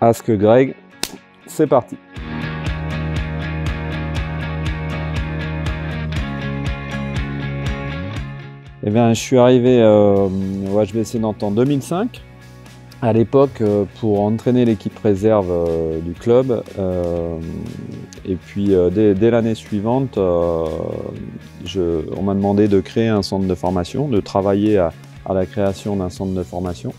Ask Greg, c'est parti. Eh bien, je suis arrivé au HBC Nantes en 2005. À l'époque, pour entraîner l'équipe réserve du club. Et puis, dès l'année suivante, on m'a demandé de créer un centre de formation, de travailler à la création d'un centre de formation.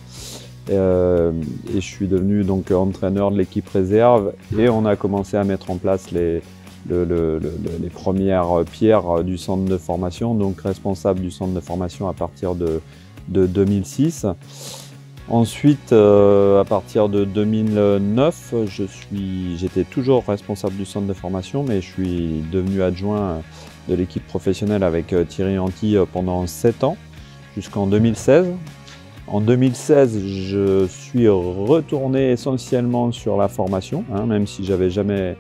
Et je suis devenu donc entraîneur de l'équipe réserve et on a commencé à mettre en place les premières pierres du centre de formation, donc responsable du centre de formation à partir de 2006. Ensuite, à partir de 2009, j'étais toujours responsable du centre de formation, mais je suis devenu adjoint de l'équipe professionnelle avec Thierry Anti pendant 7 ans, jusqu'en 2016. En 2016, je suis retourné essentiellement sur la formation, même si j'avais jamais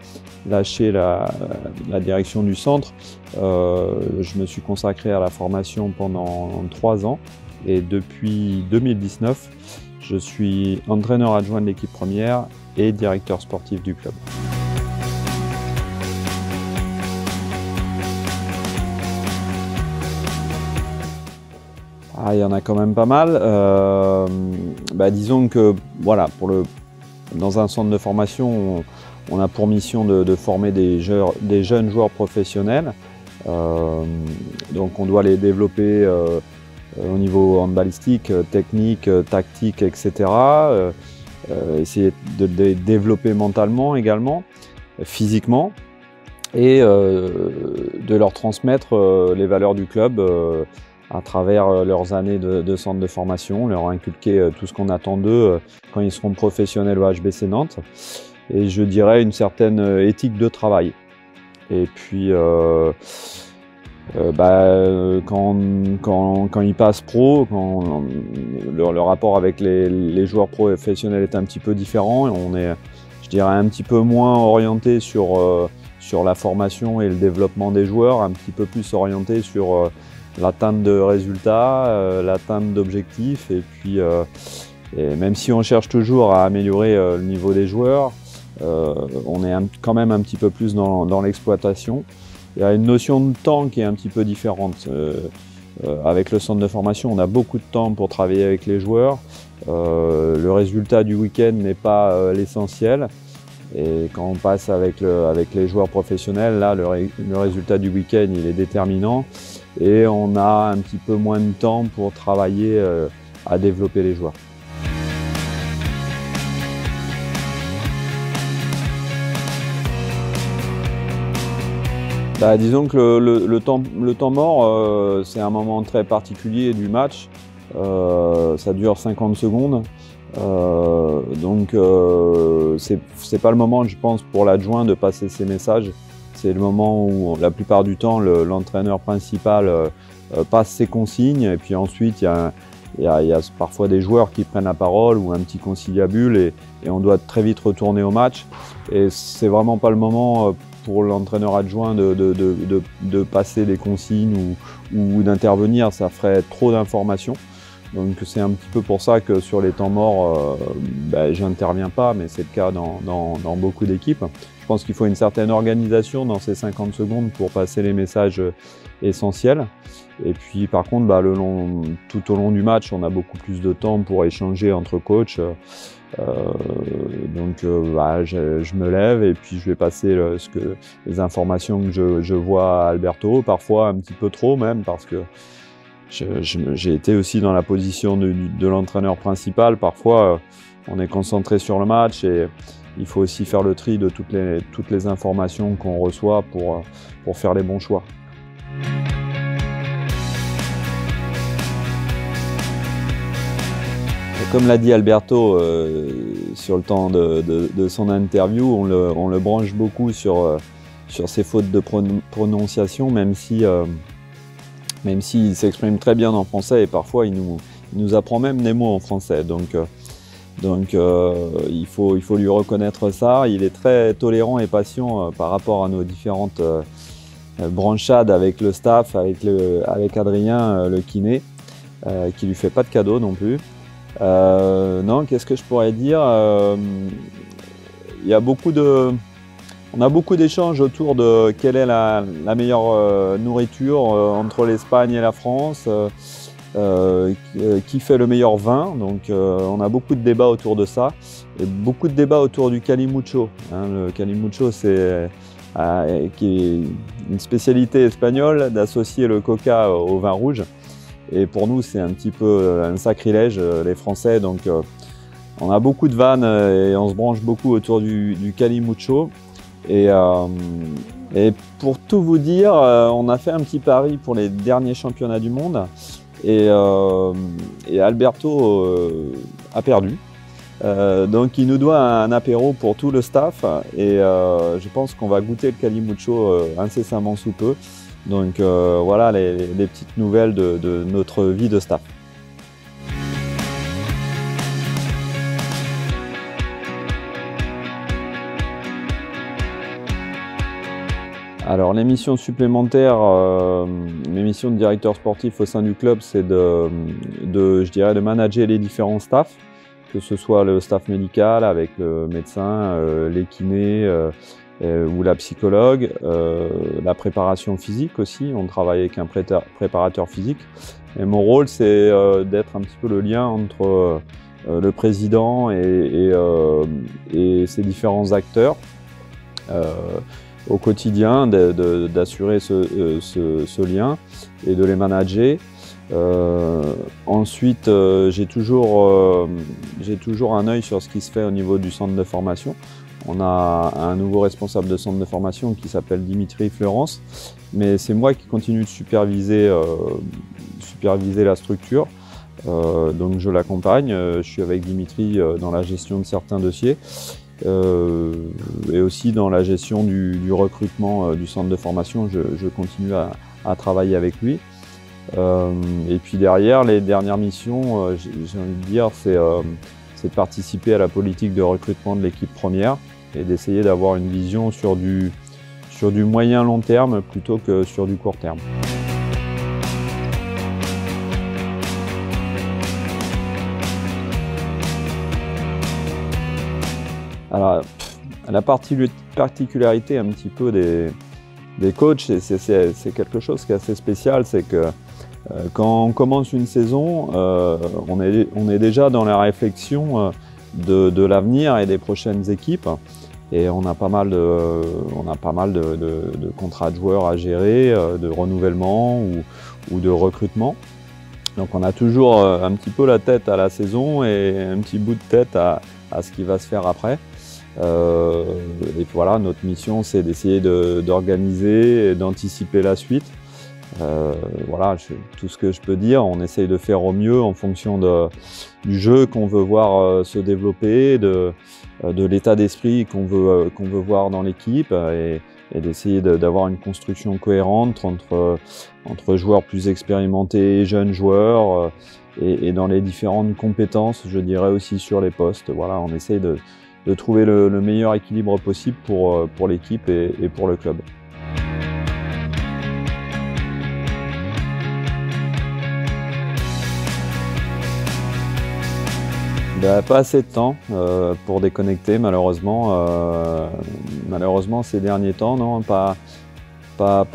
lâché la direction du centre. Je me suis consacré à la formation pendant 3 ans et depuis 2019, je suis entraîneur adjoint de l'équipe première et directeur sportif du club. Il y en a quand même pas mal. Disons que voilà, dans un centre de formation, on a pour mission de former des jeunes joueurs professionnels. Donc on doit les développer au niveau handballistique, technique, tactique, etc. Essayer de les développer mentalement également, physiquement, et de leur transmettre les valeurs du club à travers leurs années de centre de formation, leur inculquer tout ce qu'on attend d'eux quand ils seront professionnels au HBC Nantes. Et je dirais une certaine éthique de travail. Et puis quand ils passent pro, quand le rapport avec les joueurs professionnels est un petit peu différent, on est, je dirais, un petit peu moins orienté sur la formation et le développement des joueurs, un petit peu plus orienté sur l'atteinte de résultats, l'atteinte d'objectifs, et puis et même si on cherche toujours à améliorer le niveau des joueurs, on est quand même un petit peu plus dans l'exploitation. Il y a une notion de temps qui est un petit peu différente. Avec le centre de formation, on a beaucoup de temps pour travailler avec les joueurs. Le résultat du week-end n'est pas l'essentiel. Et quand on passe avec les joueurs professionnels, là, le résultat du week-end, il est déterminant. Et on a un petit peu moins de temps pour travailler à développer les joueurs. Disons que le temps mort, c'est un moment très particulier du match. Ça dure 50 secondes. Donc c'est pas le moment, je pense, pour l'adjoint de passer ses messages. C'est le moment où, la plupart du temps, l'entraîneur principal passe ses consignes, et puis ensuite il y a parfois des joueurs qui prennent la parole ou un petit conciliabule, et on doit très vite retourner au match. Et c'est vraiment pas le moment pour l'entraîneur adjoint de passer des consignes ou d'intervenir, ça ferait trop d'informations. Donc c'est un petit peu pour ça que sur les temps morts, j'interviens pas, mais c'est le cas dans beaucoup d'équipes. Je pense qu'il faut une certaine organisation dans ces 50 secondes pour passer les messages essentiels. Et puis par contre, tout au long du match, on a beaucoup plus de temps pour échanger entre coachs. Je me lève et puis je vais passer les informations que je vois à Alberto, parfois un petit peu trop même, parce que j'ai été aussi dans la position de l'entraîneur principal. Parfois, on est concentré sur le match et il faut aussi faire le tri de toutes les informations qu'on reçoit pour faire les bons choix. Comme l'a dit Alberto sur le temps de son interview, on le branche beaucoup sur ses fautes de prononciation, même s'il s'exprime très bien en français, et parfois il nous apprend même des mots en français. Donc il faut lui reconnaître ça. Il est très tolérant et patient par rapport à nos différentes branchades avec le staff, avec Adrien, le kiné, qui lui fait pas de cadeau non plus. Non, qu'est-ce que je pourrais dire? y a on a beaucoup d'échanges autour de quelle est la meilleure nourriture entre l'Espagne et la France, qui fait le meilleur vin. Donc on a beaucoup de débats autour de ça et beaucoup de débats autour du calimucho. Le calimucho, c'est qui est une spécialité espagnole d'associer le coca au vin rouge. Et pour nous, c'est un petit peu un sacrilège, les Français. Donc on a beaucoup de vannes et on se branche beaucoup autour du calimucho. Et pour tout vous dire, on a fait un petit pari pour les derniers championnats du monde. Et Alberto a perdu. Donc il nous doit un apéro pour tout le staff et je pense qu'on va goûter le calimucho incessamment sous peu. Donc voilà les petites nouvelles de notre vie de staff. Alors l'émission supplémentaire, l'émission de directeur sportif au sein du club, c'est je dirais, de manager les différents staffs, que ce soit le staff médical avec le médecin, les kinés ou la psychologue, la préparation physique aussi, on travaille avec un préparateur physique. Et mon rôle, c'est d'être un petit peu le lien entre le président et ses différents acteurs. Au quotidien, d'assurer ce lien et de les manager. Ensuite, j'ai toujours un œil sur ce qui se fait au niveau du centre de formation. On a un nouveau responsable de centre de formation qui s'appelle Dimitri Fleurance, mais c'est moi qui continue de superviser la structure. Donc je l'accompagne, je suis avec Dimitri dans la gestion de certains dossiers. Et aussi dans la gestion du recrutement du centre de formation, je continue à travailler avec lui. Et puis derrière, les dernières missions, j'ai envie de dire, c'est de participer à la politique de recrutement de l'équipe première et d'essayer d'avoir une vision sur du moyen long terme plutôt que sur du court terme. Alors, la particularité un petit peu des coachs, c'est quelque chose qui est assez spécial, c'est que quand on commence une saison, on est déjà dans la réflexion de l'avenir et des prochaines équipes. Et on a pas mal de contrats de joueurs à gérer, de renouvellement ou de recrutement. Donc on a toujours un petit peu la tête à la saison et un petit bout de tête à ce qui va se faire après. Et puis voilà, notre mission, c'est d'essayer d'organiser et d'anticiper la suite. Voilà, tout ce que je peux dire, on essaye de faire au mieux en fonction du jeu qu'on veut voir se développer, de l'état d'esprit qu'on veut voir dans l'équipe et d'essayer d'avoir une construction cohérente entre joueurs plus expérimentés et jeunes joueurs et dans les différentes compétences, je dirais aussi sur les postes. Voilà, on essaye de trouver le meilleur équilibre possible pour l'équipe et pour le club. Pas assez de temps pour déconnecter, malheureusement. Malheureusement, ces derniers temps, non, pas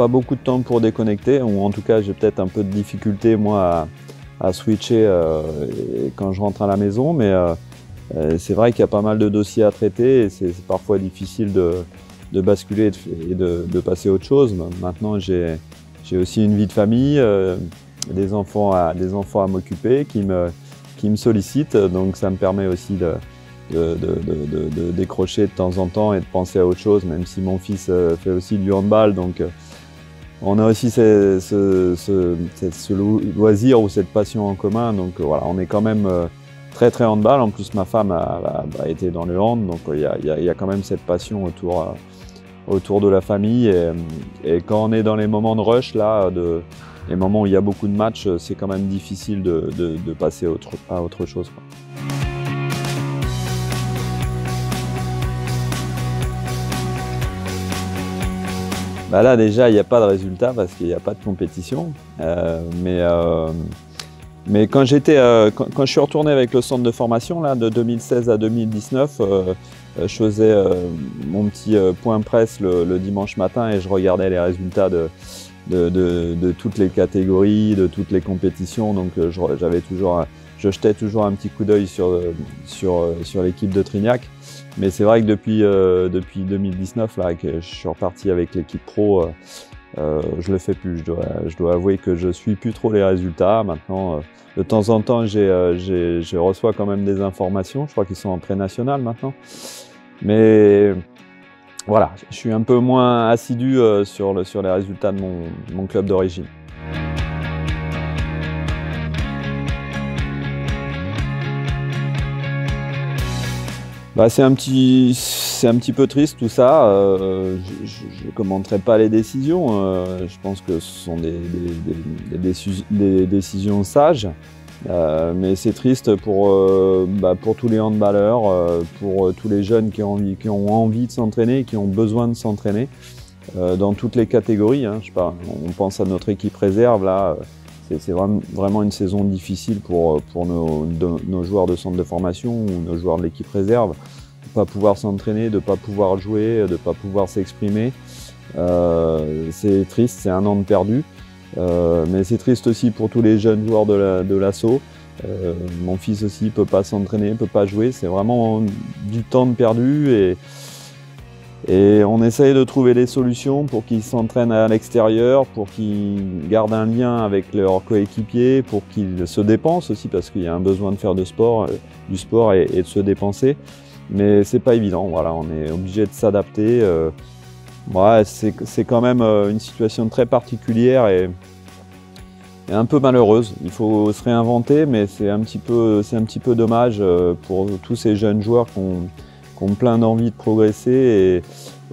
beaucoup de temps pour déconnecter, ou en tout cas, j'ai peut-être un peu de difficulté, moi, à switcher quand je rentre à la maison, mais c'est vrai qu'il y a pas mal de dossiers à traiter et c'est parfois difficile de basculer et de passer à autre chose. Maintenant, j'ai aussi une vie de famille, des enfants à m'occuper qui me sollicitent, donc ça me permet aussi de décrocher de temps en temps et de penser à autre chose, même si mon fils fait aussi du handball, donc on a aussi ce loisir ou cette passion en commun, donc voilà, on est quand même très handball. En plus, ma femme a été dans le hand, donc il y a quand même cette passion autour de la famille, et quand on est dans les moments de rush, là, les moments où il y a beaucoup de matchs, c'est quand même difficile de passer à autre chose, quoi. Là déjà, il n'y a pas de résultat parce qu'il n'y a pas de compétition, mais Mais quand je suis retourné avec le centre de formation là, de 2016 à 2019, je faisais mon petit point presse le dimanche matin et je regardais les résultats de toutes les catégories, de toutes les compétitions. Donc je jetais toujours un petit coup d'œil sur l'équipe de Trignac. Mais c'est vrai que depuis 2019 là, que je suis reparti avec l'équipe pro, je le fais plus. Je dois avouer que je suis plus trop les résultats. Maintenant, de temps en temps, je reçois quand même des informations. Je crois qu'ils sont en pré-national maintenant. Mais voilà, je suis un peu moins assidu sur les résultats de mon club d'origine. Bah, c'est un petit peu triste tout ça. Je ne commenterai pas les décisions. Je pense que ce sont des décisions sages. Mais c'est triste pour tous les handballeurs, pour tous les jeunes qui ont envie de s'entraîner, qui ont besoin de s'entraîner dans toutes les catégories. Hein. Je sais pas, on pense à notre équipe réserve là. C'est vraiment une saison difficile pour nos joueurs de centre de formation ou nos joueurs de l'équipe réserve. De ne pas pouvoir s'entraîner, de ne pas pouvoir jouer, de ne pas pouvoir s'exprimer. C'est triste, c'est un an de perdu. Mais c'est triste aussi pour tous les jeunes joueurs de l'assaut. Mon fils aussi ne peut pas s'entraîner, ne peut pas jouer. C'est vraiment du temps de perdu. Et on essaye de trouver des solutions pour qu'ils s'entraînent à l'extérieur, pour qu'ils gardent un lien avec leurs coéquipiers, pour qu'ils se dépensent aussi, parce qu'il y a un besoin de faire du sport et de se dépenser. Mais c'est pas évident, voilà, on est obligé de s'adapter. Ouais, c'est quand même une situation très particulière et un peu malheureuse. Il faut se réinventer, mais c'est un petit peu dommage pour tous ces jeunes joueurs qui ont plein d'envie de progresser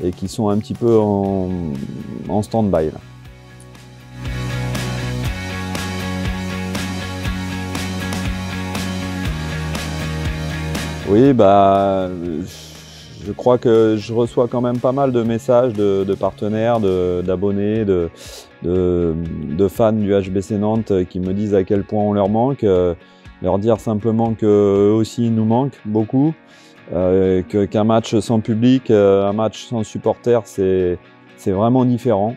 et qui sont un petit peu en stand-by. Oui, bah, je crois que je reçois quand même pas mal de messages de partenaires, d'abonnés, de fans du HBC Nantes qui me disent à quel point on leur manque. Leur dire simplement qu'eux aussi nous manquent beaucoup. Qu'un match sans public, un match sans supporters, c'est vraiment différent.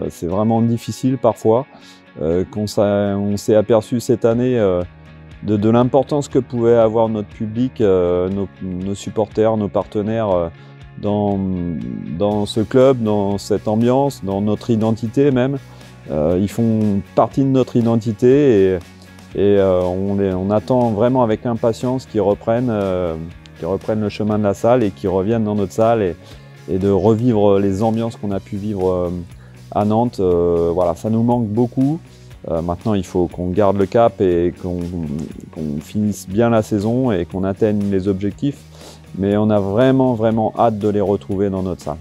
C'est vraiment difficile parfois. On s'est aperçu cette année de l'importance que pouvait avoir notre public, nos supporters, nos partenaires dans ce club, dans cette ambiance, dans notre identité même. Ils font partie de notre identité et on attend vraiment avec impatience qu'ils reprennent le chemin de la salle et qu'ils reviennent dans notre salle et de revivre les ambiances qu'on a pu vivre à Nantes. Voilà, ça nous manque beaucoup. Maintenant, il faut qu'on garde le cap et qu'on finisse bien la saison et qu'on atteigne les objectifs. Mais on a vraiment, vraiment hâte de les retrouver dans notre salle.